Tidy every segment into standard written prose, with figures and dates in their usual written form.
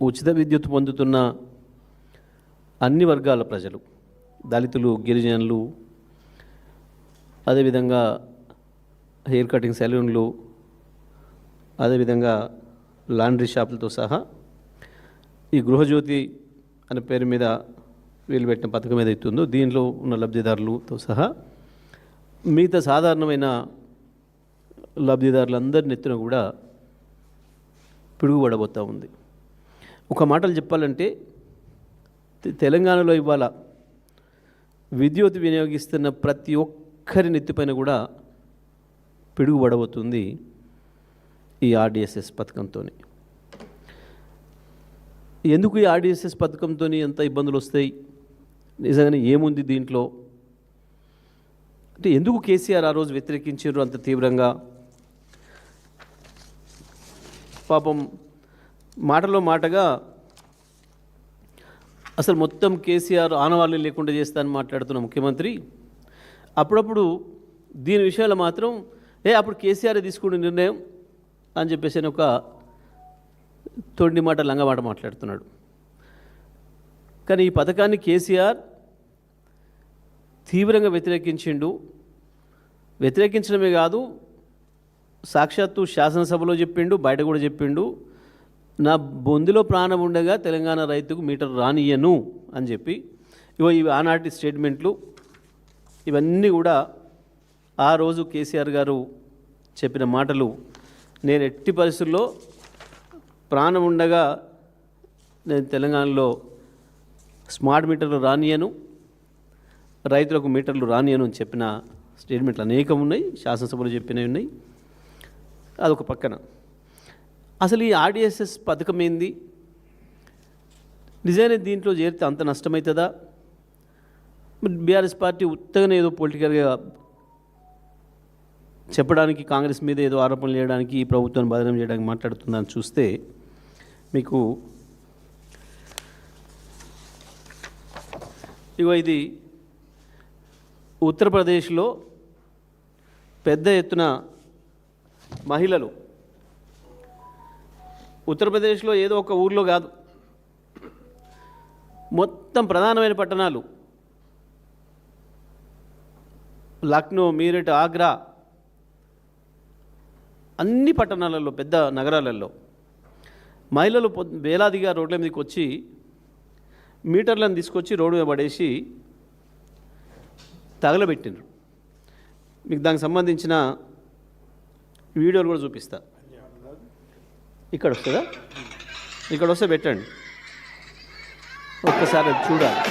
ఉచిత విద్యుత్ పొందుతున్న అన్ని వర్గాల ప్రజలు, దళితులు, గిరిజనులు, అదేవిధంగా హెయిర్ కటింగ్ సెలూన్లు, అదేవిధంగా లాండ్రీ షాపులతో సహా ఈ గృహజ్యోతి అనే పేరు మీద వీళ్ళు పెట్టిన పథకం ఏదైతే ఉందో దీనిలో ఉన్న లబ్ధిదారులతో సహా మిగతా సాధారణమైన లబ్ధిదారులందరి ఎత్తున కూడా పిడుగుపడబోతూ ఉంది. ఒక మాటలు చెప్పాలంటే తెలంగాణలో ఇవాళ విద్యుత్ వినియోగిస్తున్న ప్రతి ఒక్కరి నెత్తిపైన కూడా పిడుగుపడబోతుంది ఈ ఆర్డిఎస్ఎస్ పథకంతో. ఎందుకు ఈ ఆర్డిఎస్ఎస్ పథకంతో ఎంత ఇబ్బందులు వస్తాయి, నిజంగానే ఏముంది దీంట్లో అంటే ఎందుకు కేసీఆర్ ఆ రోజు వ్యతిరేకించారు అంత తీవ్రంగా? పాపం మాటలో మాటగా అసలు మొత్తం కేసీఆర్ ఆనవాళ్ళు లేకుండా చేస్తానని మాట్లాడుతున్న ముఖ్యమంత్రి అప్పుడప్పుడు దీని విషయాలు మాత్రం అప్పుడు కేసీఆర్ తీసుకునే నిర్ణయం అని చెప్పేసి ఒక తొండి మాట, లంగమాట మాట్లాడుతున్నాడు. కానీ ఈ పథకాన్ని కేసీఆర్ తీవ్రంగా వ్యతిరేకించిండు. వ్యతిరేకించడమే కాదు, సాక్షాత్తు శాసనసభలో చెప్పిండు, బయట కూడా చెప్పిండు, నా బొందిలో ప్రాణం ఉండగా తెలంగాణ రైతుకు మీటర్ రానియను అని చెప్పి. ఇవి ఆనాటి స్టేట్మెంట్లు. ఇవన్నీ కూడా ఆ రోజు కేసీఆర్ గారు చెప్పిన మాటలు. నేను ఎట్టి పరిస్థితుల్లో ప్రాణం ఉండగా నేను తెలంగాణలో స్మార్ట్ మీటర్లు రానియను, రైతులకు మీటర్లు రానియను అని చెప్పిన స్టేట్మెంట్లు అనేకం ఉన్నాయి, శాసనసభలో చెప్పినవి ఉన్నాయి. అదొక పక్కన. అసలు ఈ ఆర్డిఎస్ఎస్ పథకం ఏంది, నిజాన్ని దీంట్లో చేరితే అంత నష్టమవుతుందా? బీఆర్ఎస్ పార్టీ ఉత్తగానే ఏదో పొలిటికల్గా చెప్పడానికి, కాంగ్రెస్ మీద ఏదో ఆరోపణలు చేయడానికి, ఈ ప్రభుత్వాన్ని బదనాం చేయడానికి మాట్లాడుతుందని చూస్తే మీకు ఇది ఉత్తరప్రదేశ్లో పెద్ద ఎత్తున మహిళలు, ఉత్తరప్రదేశ్లో ఏదో ఒక ఊర్లో కాదు, మొత్తం ప్రధానమైన పట్టణాలు లక్నో, మీరట్, ఆగ్రా, అన్ని పట్టణాలలో, పెద్ద నగరాలలో మహిళలు వేలాదిగా రోడ్ల మీదకి వచ్చి మీటర్లను తీసుకొచ్చి రోడ్డు మీద పడేసి తగలబెట్టినారు. మీకు దానికి సంబంధించిన వీడియోలు కూడా చూపిస్తా. ఇక్కడ వస్తుందా? ఇక్కడ వస్తే పెట్టండి, ఒక్కసారి చూడాలి.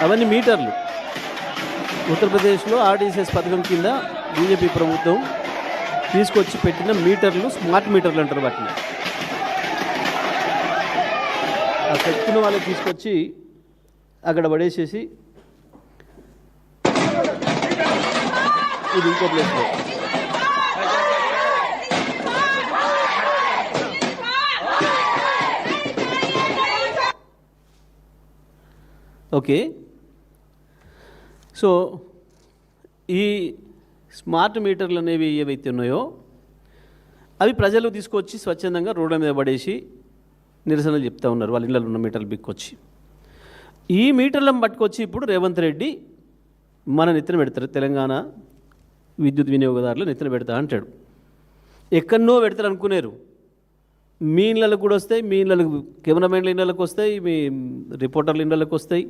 అవన్నీ మీటర్లు. ఉత్తరప్రదేశ్లో ఆర్డిఎస్ఎస్ పథకం కింద బీజేపీ ప్రభుత్వం తీసుకొచ్చి పెట్టిన మీటర్లు, స్మార్ట్ మీటర్లు అంటారు వాటిని. ఆ శక్తిని వాళ్ళకి తీసుకొచ్చి అక్కడ పడేసేసి ఇది ఇంకో ప్లేస్లో ఓకే. సో ఈ స్మార్ట్ మీటర్లు అనేవి ఏవైతే ఉన్నాయో అవి ప్రజలు తీసుకొచ్చి స్వచ్ఛందంగా రోడ్ల మీద పడేసి నిరసనలు చెప్తూ ఉన్నారు, వాళ్ళ ఇళ్ళలో ఉన్న మీటర్లు బిక్కొచ్చి. ఈ మీటర్లను పట్టుకొచ్చి ఇప్పుడు రేవంత్ రెడ్డి మన నెత్తిన పెడతారు, తెలంగాణ విద్యుత్ వినియోగదారులు నెత్తిన పెడతా అంటాడు. ఎక్కడనో పెడతారు అనుకునేరు, మీ ఇళ్ళకు కూడా వస్తాయి, మీ ఇళ్ళకు, కెమెరామెన్ల ఇళ్ళకి వస్తాయి, మీ రిపోర్టర్ల ఇళ్ళకి వస్తాయి,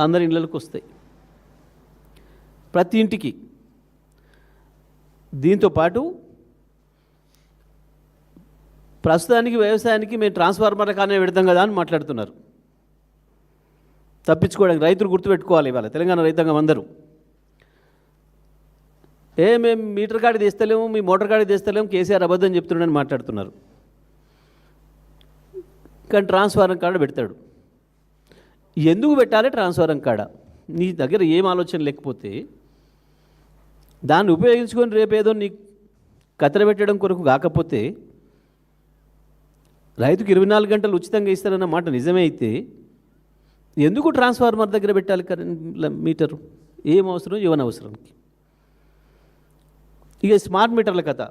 అందరి ఇళ్ళకి వస్తాయి, ప్రతి ఇంటికి. దీంతోపాటు ప్రస్తుతానికి వ్యవసాయానికి మేము ట్రాన్స్ఫార్మర్ కానీ పెడతాం కదా అని మాట్లాడుతున్నారు. తప్పించుకోవడానికి రైతులు గుర్తుపెట్టుకోవాలి, ఇవాళ తెలంగాణ రైతాంగం అందరూ మేము మీటర్ కాడి తీస్తలేము, మీ మోటార్ కాడి తీస్తలేము, కేసీఆర్ అబద్ధం చెప్తున్నాడని మాట్లాడుతున్నారు. కానీ ట్రాన్స్ఫారం కాడ పెడతాడు. ఎందుకు పెట్టాలి ట్రాన్స్ఫారం కాడ? నీ దగ్గర ఏం ఆలోచన లేకపోతే దాన్ని ఉపయోగించుకొని రేపేదో నీ కత్తెర పెట్టడం కొరకు కాకపోతే రైతుకు 24 గంటలు ఉచితంగా ఇస్తారన్న మాట నిజమే అయితే ఎందుకు ట్రాన్స్ఫార్మర్ దగ్గర పెట్టాలి కరెంట్ మీటరు? ఏం అవసరం, ఇవ్వని అవసరానికి. ఇక స్మార్ట్ మీటర్ల కథ.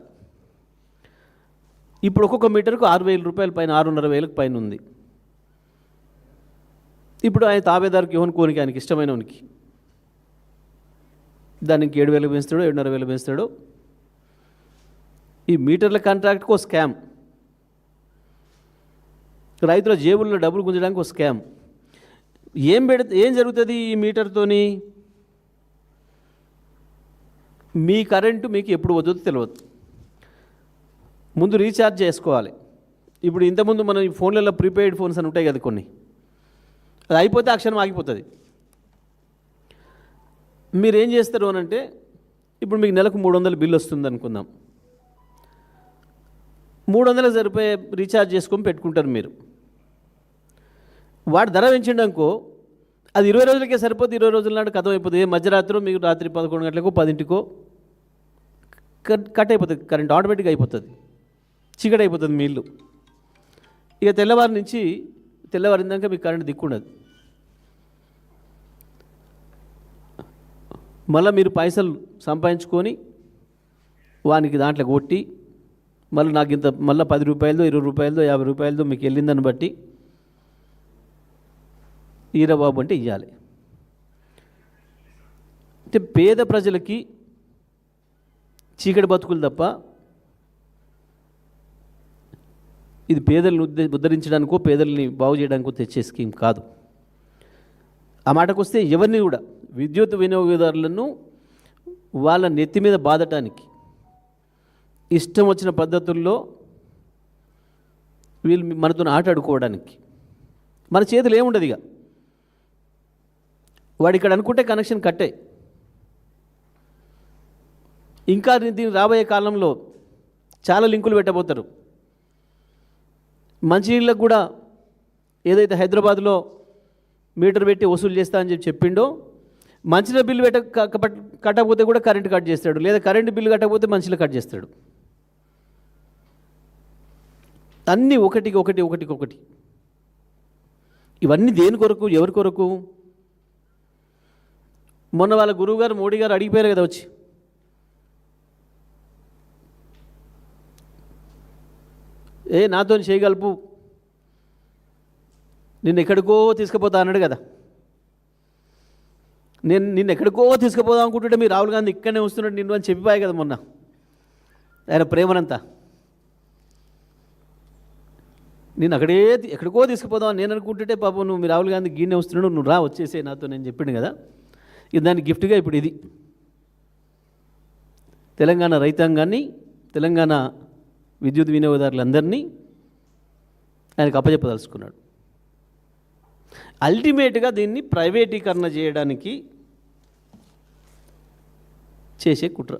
ఇప్పుడు ఒక్కొక్క మీటర్కు 6,000 రూపాయల పైన, 6,500 పైన ఉంది. ఇప్పుడు ఆయన తాబేదారికి కోనికి ఆయనకి ఇష్టమైనవనికి దానికి 7,000 పెంచుతాడో 7,500 పెంచుతాడో. ఈ మీటర్ల కాంట్రాక్ట్కి ఒక స్కామ్, రైతుల జేబుల్లో డబ్బులు గుంజడానికి ఒక స్కామ్. ఏం జరుగుతుంది ఈ మీటర్తోని? మీ కరెంటు మీకు ఎప్పుడు వద్దో తెలియదు. ముందు రీఛార్జ్ చేసుకోవాలి. ఇప్పుడు ఇంతకుముందు మనం ఈ ఫోన్లలో ప్రీపెయిడ్ ఫోన్స్ అని ఉంటాయి కదా కొన్ని, అది అయిపోతే ఆ క్షణం ఆగిపోతుంది. మీరు ఏం చేస్తారు అని అంటే, ఇప్పుడు మీకు నెలకు 300 బిల్లు వస్తుంది అనుకుందాం. 300 సరిపోయే రీఛార్జ్ చేసుకొని పెట్టుకుంటారు మీరు. వాడు ధర పెంచిండనుకో, అది 20 రోజులకే సరిపోతే 20 రోజుల నాడు కథం అయిపోతుంది. మధ్యరాత్రి మీకు రాత్రి 11 గంటలకు 10ంటికో కట్ అయిపోతుంది కరెంట్, ఆటోమేటిక్గా అయిపోతుంది, చీకటి అయిపోతుంది మీ ఇల్లు. ఇక తెల్లవారిందాక మీకు కరెంట్ దిక్కుండదు. మళ్ళీ మీరు పైసలు సంపాదించుకొని వానికి దాంట్లో కొట్టి మళ్ళీ నాకు ఇంత మళ్ళీ 10 రూపాయలదో 20 రూపాయలదో 50 రూపాయలదో మీకు వెళ్ళిందని బట్టి ఈరబాబు అంటే ఇవ్వాలి. అంటే పేద ప్రజలకి చీకటి బతుకులు తప్ప ఇది పేదలను ఉద్ధరించడానికో పేదల్ని బాగు చేయడానికో తెచ్చే స్కీమ్ కాదు. ఆ మాటకు వస్తే ఎవరిని కూడా విద్యుత్ వినియోగదారులను వాళ్ళ నెత్తి మీద బాధటానికి ఇష్టం వచ్చిన పద్ధతుల్లో వీళ్ళు మనతో ఆటాడుకోవడానికి మన చేతులు ఏముండదు. ఇక వాడు ఇక్కడ అనుకుంటే కనెక్షన్ కట్టే. ఇంకా దీని రాబోయే కాలంలో చాలా లింకులు పెట్టబోతారు. మంచినీళ్ళకు కూడా ఏదైతే హైదరాబాద్లో మీటర్ పెట్టి వసూలు చేస్తా అని చెప్పిండో, మంచినీళ్ళ బిల్లు కట్టకపోతే కూడా కరెంటు కట్ చేస్తాడు, లేదా కరెంటు బిల్లు కట్టకపోతే మంచినీళ్ళు కట్ చేస్తాడు. అన్నీ ఒకటి. ఇవన్నీ దేని కొరకు, ఎవరి కొరకు? మొన్న వాళ్ళ గురువుగారు మోడీ గారు అడిగిపోయారు కదా వచ్చి, నాతో చేయగలుపు, నిన్ను ఎక్కడికో తీసుకుపోతా అన్నాడు కదా. నిన్ను ఎక్కడికో తీసుకుపోదాం అనుకుంటుంటే మీరు రాహుల్ గాంధీ ఇక్కడనే వస్తున్నాడు నిన్ను అని చెప్పిపోయాయి కదా మొన్న ఆయన ప్రేమనంతా. నేను ఎక్కడికో తీసుకుపోదాం అని నేను అనుకుంటుంటే పాపం నువ్వు మీ రాహుల్ గాంధీ గీనే వస్తున్నాడు, నువ్వు రా వచ్చేసే నాతో నేను చెప్పిండు కదా. ఇది దానికి గిఫ్ట్గా ఇప్పుడు ఇది తెలంగాణ రైతాంగాన్ని, తెలంగాణ విద్యుత్ వినియోగదారులందరినీ ఆయనకు అప్పచెప్పదలుచుకున్నాడు. అల్టిమేట్గా దీన్ని ప్రైవేటీకరణ చేయడానికి చేసే కుట్ర.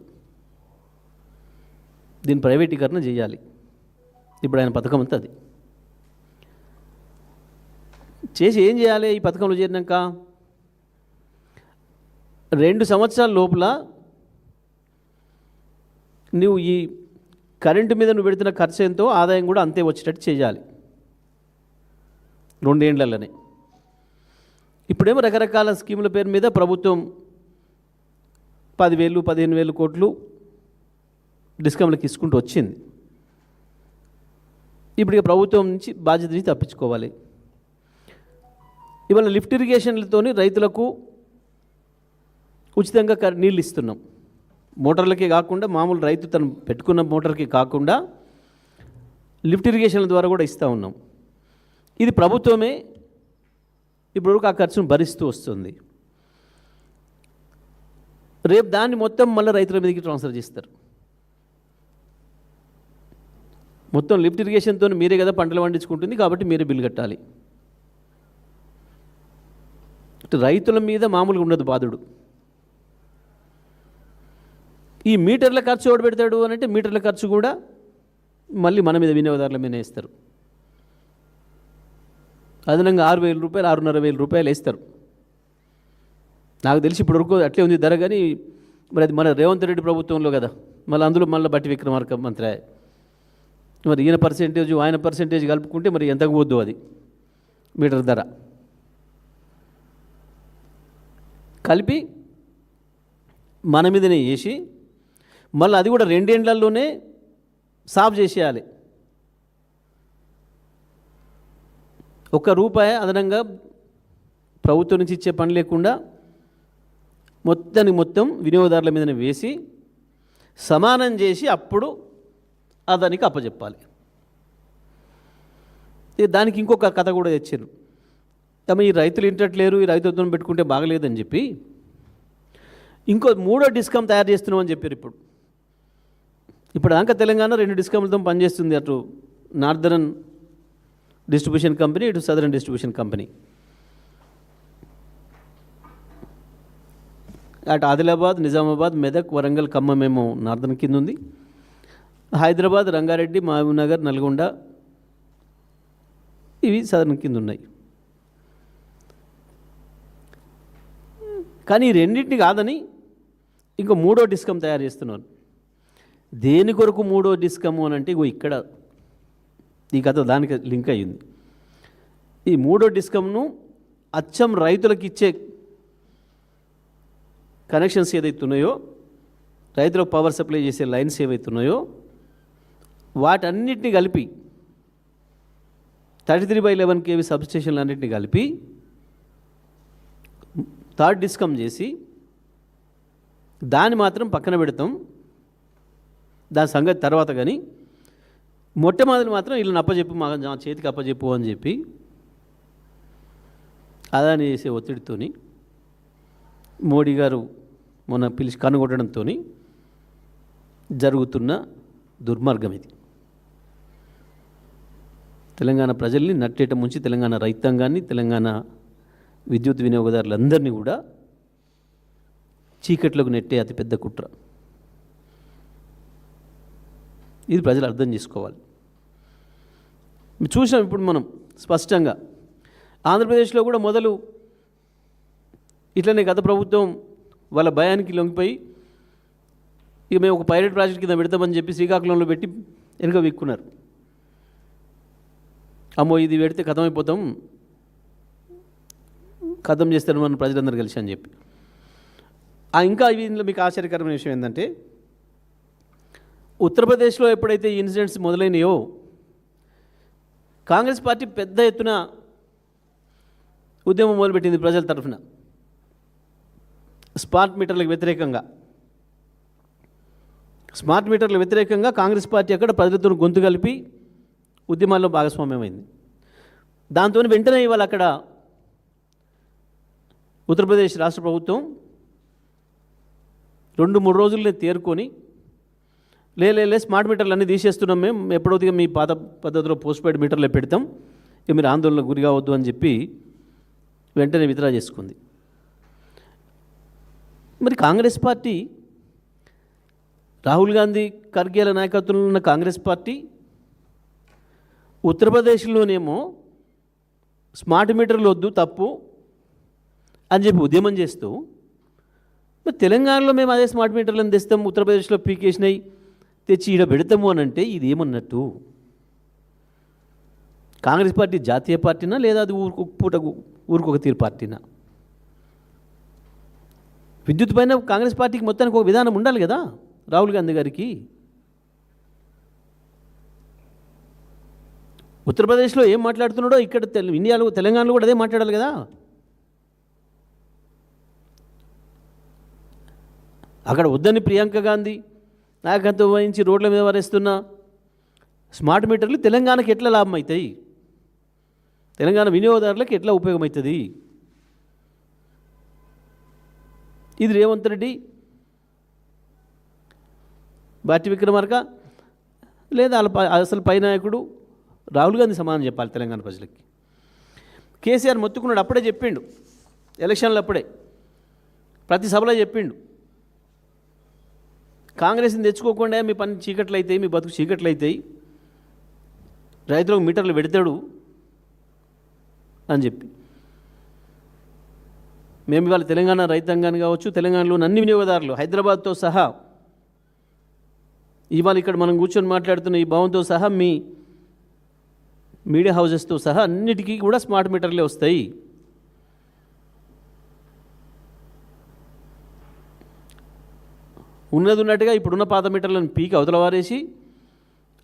దీన్ని ప్రైవేటీకరణ చేయాలి. ఇప్పుడు ఆయన పథకం అంతా అది చేసి ఏం చేయాలి? ఈ పథకంలో చేరినాక 2 సంవత్సరాల లోపల నువ్వు ఈ కరెంటు మీద నువ్వు పెడుతున్న ఖర్చు ఎంతో ఆదాయం కూడా అంతే వచ్చేటట్టు చేయాలి 2 ఏళ్లలోనే. ఇప్పుడేమో రకరకాల స్కీముల పేరు మీద ప్రభుత్వం 10,000 15,000 కోట్లు డిస్కమ్లకు ఇసుకుంటూ వచ్చింది. ఇప్పుడు ఇక ప్రభుత్వం నుంచి బాధ్యత నుంచి తప్పించుకోవాలి. ఇవాళ లిఫ్ట్ ఇరిగేషన్లతోని రైతులకు ఉచితంగా నీళ్ళు ఇస్తున్నాం. మోటార్లకే కాకుండా మామూలు రైతు తను పెట్టుకున్న మోటార్కి కాకుండా లిఫ్ట్ ఇరిగేషన్ల ద్వారా కూడా ఇస్తూ ఉన్నాం. ఇది ప్రభుత్వమే ఇప్పుడు ఆ ఖర్చును భరిస్తూ వస్తుంది. రేపు దాన్ని మొత్తం మళ్ళీ రైతుల మీదకి ట్రాన్స్ఫర్ చేస్తారు. మొత్తం లిఫ్ట్ ఇరిగేషన్తో మీరే కదా పంటలు పండించుకుంటుంది కాబట్టి మీరే బిల్లు కట్టాలి. రైతుల మీద మామూలుగా ఉండదు బాధుడు. ఈ మీటర్ల ఖర్చు ఎవడు పెడతాడు అని అంటే మీటర్ల ఖర్చు కూడా మళ్ళీ మన మీద వినియోగదారుల మీద వేస్తారు. అదనంగా 6,000 రూపాయలు 6,500 రూపాయలు వేస్తారు. నాకు తెలిసి ఇప్పటివరకు అట్లే ఉంది ధర. కానీ మరి అది మన రేవంత్ రెడ్డి ప్రభుత్వంలో కదా, మళ్ళీ అందులో మళ్ళీ బట్టి విక్రమార్క మంత్రి మరి ఈయన పర్సెంటేజ్ ఆయన పర్సెంటేజ్ కలుపుకుంటే మరి ఎంతకు పోద్దు అది మీటర్ ధర కలిపి మన మీదనే వేసి మళ్ళీ అది కూడా 2 ఏండ్లలోనే సాఫ్ చేసేయాలి. ₹1 అదనంగా ప్రభుత్వం నుంచి ఇచ్చే పని లేకుండా మొత్తం వినియోగదారుల మీదనే వేసి సమానం చేసి అప్పుడు అదానికి అప్పచెప్పాలి. దానికి ఇంకొక కథ కూడా తెచ్చారు. ఈ రైతులు ఇంటట్లేరు, ఈ రైతులతో పెట్టుకుంటే బాగలేదని చెప్పి ఇంకో 3వ డిస్కమ్ తయారు చేస్తున్నామని చెప్పారు. ఇప్పుడు దాకా తెలంగాణ 2 డిస్కమ్లతో పనిచేస్తుంది. అటు నార్దరన్ డిస్ట్రిబ్యూషన్ కంపెనీ, ఇటు సదరన్ డిస్ట్రిబ్యూషన్ కంపెనీ. అటు ఆదిలాబాద్, నిజామాబాద్, మెదక్, వరంగల్, ఖమ్మం మేము నార్దర్న్ కింద ఉంది. హైదరాబాద్, రంగారెడ్డి, మహబూబ్నగర్, నల్గొండ ఇవి సదరన్ కింద ఉన్నాయి. కానీ ఈ రెండింటిని కాదని ఇంకో 3వ డిస్కమ్ తయారు చేస్తున్నారు. దేని కొరకు 3వ డిస్కము అని అంటే ఇక్కడ ఈ కథ దానికి లింక్ అయ్యింది. ఈ 3వ డిస్కమ్ను అచ్చం రైతులకు ఇచ్చే కనెక్షన్స్ ఏదైతున్నాయో, రైతులకు పవర్ సప్లై చేసే లైన్స్ ఏవైతున్నాయో వాటన్నిటిని కలిపి 33/11 kV సబ్స్టేషన్లు అన్నింటినీ కలిపి 3rd డిస్కమ్ చేసి దాన్ని మాత్రం పక్కన పెడతాం, దాని సంగతి తర్వాత. కానీ మొట్టమొదటి మాత్రం వీళ్ళని అప్పచెప్పు, మా చేతికి అప్పచెప్పు అని చెప్పి అదాని చేసే ఒత్తిడితోని మోడీ గారు మొన్న పిలిచి కనుగొట్టడంతో జరుగుతున్న దుర్మార్గం ఇది. తెలంగాణ ప్రజల్ని నట్టేట ముంచి తెలంగాణ రైతాంగాన్ని, తెలంగాణ విద్యుత్ వినియోగదారులందరినీ కూడా చీకట్లోకి నెట్టే అతిపెద్ద కుట్ర. ఇది ప్రజలు అర్థం చేసుకోవాలి. చూసాం ఇప్పుడు మనం స్పష్టంగా ఆంధ్రప్రదేశ్లో కూడా మొదలు ఇట్లనే గత ప్రభుత్వం వాళ్ళ భయానికి లొంగిపోయి ఇక మేము ఒక పైలట్ ప్రాజెక్ట్ కింద పెడతామని చెప్పి శ్రీకాకుళంలో పెట్టి వెనుక విక్కున్నారు. అమ్మో ఇది పెడితే ఖతమైపోతాం, ఖతం చేస్తారు మన ప్రజలందరూ కలిసి అని చెప్పి. ఇంకా ఇందులో మీకు ఆశ్చర్యకరమైన విషయం ఏంటంటే ఉత్తరప్రదేశ్లో ఎప్పుడైతే ఈ ఇన్సిడెంట్స్ మొదలైనయో కాంగ్రెస్ పార్టీ పెద్ద ఎత్తున ఉద్యమం మొదలుపెట్టింది ప్రజల తరఫున స్మార్ట్ మీటర్లకు వ్యతిరేకంగా. స్మార్ట్ మీటర్లకు వ్యతిరేకంగా కాంగ్రెస్ పార్టీ అక్కడ ప్రజలతో గొంతు కలిపి ఉద్యమాల్లో భాగస్వామ్యమైంది. దాంతో వెంటనే ఇవాళ అక్కడ ఉత్తరప్రదేశ్ రాష్ట్ర ప్రభుత్వం 2-3 రోజులనే తేరుకొని లే స్మార్ట్ మీటర్లు అన్నీ తీసేస్తున్నాం, మేము ఎప్పుడైతే మీ పాత పద్ధతిలో పోస్ట్ పెయిడ్ మీటర్లే పెడతాం, ఇక మీరు ఆందోళనకు గురి కావద్దు అని చెప్పి వెంటనే విత్డ్రా చేసుకుంది. మరి కాంగ్రెస్ పార్టీ, రాహుల్ గాంధీ, ఖర్గేల నాయకత్వంలో ఉన్న కాంగ్రెస్ పార్టీ ఉత్తరప్రదేశ్లోనేమో స్మార్ట్ మీటర్లు వద్దు తప్పు అని చెప్పి ఉద్యమం చేస్తూ, మరి తెలంగాణలో మేము అదే స్మార్ట్ మీటర్లను తెస్తాం, ఉత్తరప్రదేశ్లో పీకేసినాయి తెచ్చి ఈడ పెడతాము అని అంటే ఇది ఏమన్నట్టు? కాంగ్రెస్ పార్టీ జాతీయ పార్టీనా లేదా అది ఊరికొక తీరు పార్టీనా? విద్యుత్ పైన కాంగ్రెస్ పార్టీకి మొత్తానికి ఒక విధానం ఉండాలి కదా రాహుల్ గాంధీ గారికి. ఉత్తరప్రదేశ్లో ఏం మాట్లాడుతున్నాడో ఇక్కడ ఇండియాలో, తెలంగాణలో కూడా అదే మాట్లాడాలి కదా. అక్కడ వద్దని ప్రియాంక గాంధీ నాయకత్వం వహించి రోడ్ల మీద వరేస్తున్న స్మార్ట్ మీటర్లు తెలంగాణకి ఎట్లా లాభం అవుతాయి, తెలంగాణ వినియోగదారులకు ఎట్లా ఉపయోగమవుతుంది? ఇది రేవంత్ రెడ్డి, బాటి విక్రమార్క లేదా అసలు పై నాయకుడు రాహుల్ గాంధీ సమాధానం చెప్పాలి తెలంగాణ ప్రజలకి. కేసీఆర్ మొత్తుకున్నాడు, అప్పుడే చెప్పిండు, ఎలక్షన్లు అప్పుడే ప్రతి సభలో చెప్పిండు, కాంగ్రెస్ని తెచ్చుకోకుండా మీ పని చీకట్లు అవుతాయి, మీ బతుకు చీకట్లు అవుతాయి, రైతులకు మీటర్లు పెడతాడు అని చెప్పి. మేము ఇవాళ తెలంగాణ రైతాంగాన్ని కావచ్చు, తెలంగాణలోని అన్ని వినియోగదారులు హైదరాబాద్తో సహా ఇవాళ ఇక్కడ మనం కూర్చొని మాట్లాడుతున్న ఈ భవన్తో సహా మీ మీడియా హౌసెస్తో సహా అన్నిటికీ కూడా స్మార్ట్ మీటర్లే వస్తాయి. ఉన్నది ఉన్నట్టుగా ఇప్పుడున్న పాత మీటర్లను పీకి అవతల వారేసి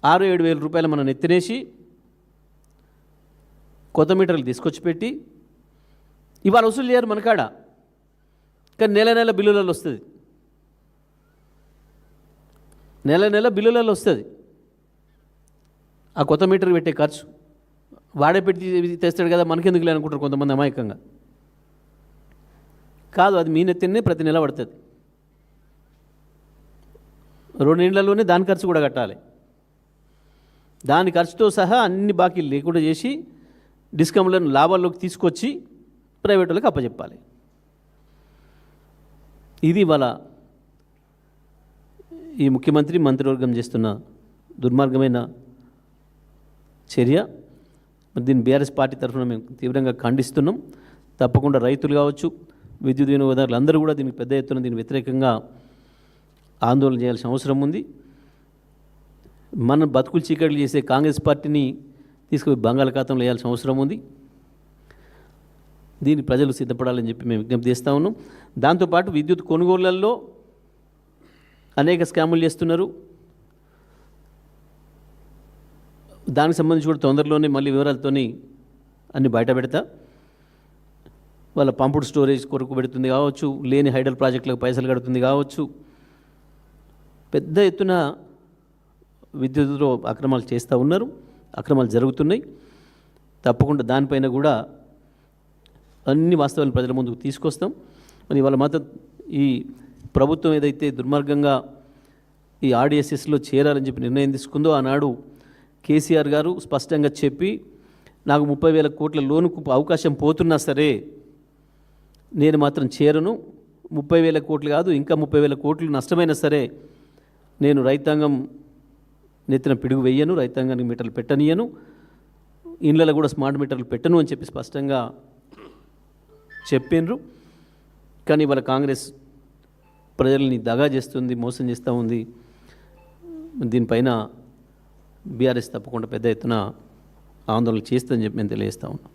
6-7 వేల రూపాయలు మనం ఎత్తినేసి కొత్త మీటర్లు తీసుకొచ్చి పెట్టి ఇవాళ వసూలు చేయరు మనకాడ, కానీ నెల నెల బిల్లులలో వస్తుంది, నెల నెల బిల్లులలో వస్తుంది. ఆ కొత్త మీటర్ పెట్టే ఖర్చు వాడే పెట్టి తెస్తాడు కదా, మనకెందుకు లేనుకుంటారు కొంతమంది అమాయకంగా. కాదు, అది మీ నెత్తినే ప్రతి నెల పడుతుంది. 2 నెలల్లోనే దాని ఖర్చు కూడా కట్టాలి. దాని ఖర్చుతో సహా అన్ని బాకీలు లేకుండా చేసి డిస్కమ్లను లాభాల్లోకి తీసుకొచ్చి ప్రైవేట్ వాళ్ళకి అప్పచెప్పాలి. ఇది వాళ్ళ ఈ ముఖ్యమంత్రి మంత్రివర్గం చేస్తున్న దుర్మార్గమైన చర్య. మరి దీన్ని బీఆర్ఎస్ పార్టీ తరఫున మేము తీవ్రంగా ఖండిస్తున్నాం. తప్పకుండా రైతులు కావచ్చు, విద్యుత్ వినియోగదారులు అందరూ కూడా దీనికి పెద్ద ఎత్తున దీనికి వ్యతిరేకంగా ఆందోళన చేయాల్సిన అవసరం ఉంది. మన బతుకులు చీకట్లు చేసే కాంగ్రెస్ పార్టీని తీసుకుపోయి బంగాళాఖాతంలో వేయాల్సిన అవసరం ఉంది. దీన్ని ప్రజలు సిద్ధపడాలని చెప్పి మేము విజ్ఞప్తి చేస్తూ ఉన్నాం. దాంతోపాటు విద్యుత్ కొనుగోళ్లలో అనేక స్కాములు చేస్తున్నారు. దానికి సంబంధించి కూడా తొందరలోనే మళ్ళీ వివరాలతోని అన్ని బయట పెడతా. వాళ్ళ పంపుడు స్టోరేజ్ కొరకు పెడుతుంది కావచ్చు, లేని హైడల్ ప్రాజెక్టులకు పైసలు కడుతుంది కావచ్చు, పెద్ద ఎత్తున విద్యుత్తులో అక్రమాలు చేస్తూ ఉన్నారు, అక్రమాలు జరుగుతున్నాయి. తప్పకుండా దానిపైన కూడా అన్ని వాస్తవాలను ప్రజల ముందుకు తీసుకొస్తాం. మరి వాళ్ళ మాత్రం ఈ ప్రభుత్వం ఏదైతే దుర్మార్గంగా ఈ ఆర్డిఎస్ఎస్లో చేరాలని చెప్పి నిర్ణయం తీసుకుందో, ఆనాడు కేసీఆర్ గారు స్పష్టంగా చెప్పి నాకు 30,000 కోట్ల లోనుకు అవకాశం పోతున్నా సరే నేను మాత్రం చేరను, 30,000 కోట్లు కాదు ఇంకా 30,000 కోట్లు నష్టమైనా సరే నేను రైతాంగం నెత్తిన పిడుగు వెయ్యను, రైతాంగానికి మీటర్లు పెట్టనియను, ఇళ్ళలో కూడా స్మార్ట్ మీటర్లు పెట్టను అని చెప్పి స్పష్టంగా చెప్పిండ్రు. కానీ వాళ్ళ కాంగ్రెస్ ప్రజల్ని దగా చేస్తుంది, మోసం చేస్తూ ఉంది. దీనిపైన బీఆర్ఎస్ తప్పకుండా పెద్ద ఎత్తున ఆందోళన చేస్తుందని చెప్పి మేము తెలియజేస్తా ఉన్నాం.